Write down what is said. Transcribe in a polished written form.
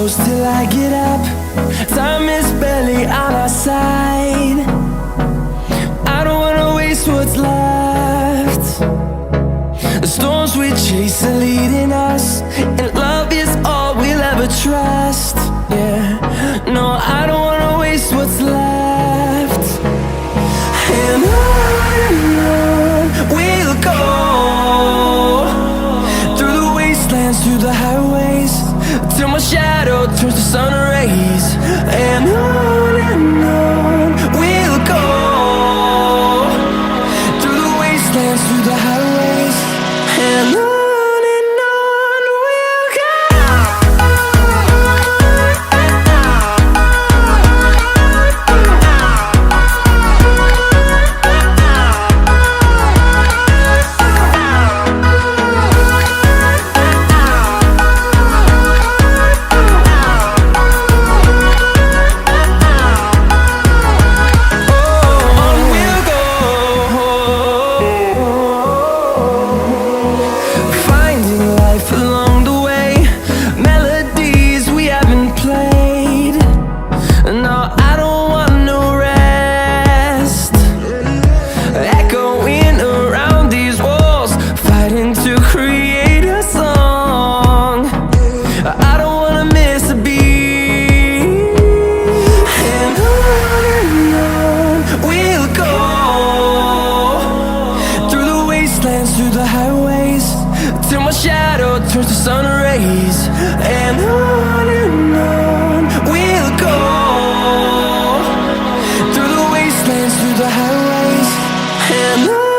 close till I get up. Time is barely on our side. I don't wanna waste what's left. The storms we chase are leading us, and love is all we'll ever trust. Yeah, no, I don't wanna waste what's left. And on we'll go, through the wastelands, through the highways, till my shadow turns to sun rays. And on we'll go, through the wastelands, through the highways, and on. Through the highways, till my shadow turns to sun rays. And on we'll go, through the wastelands, through the highways, and on.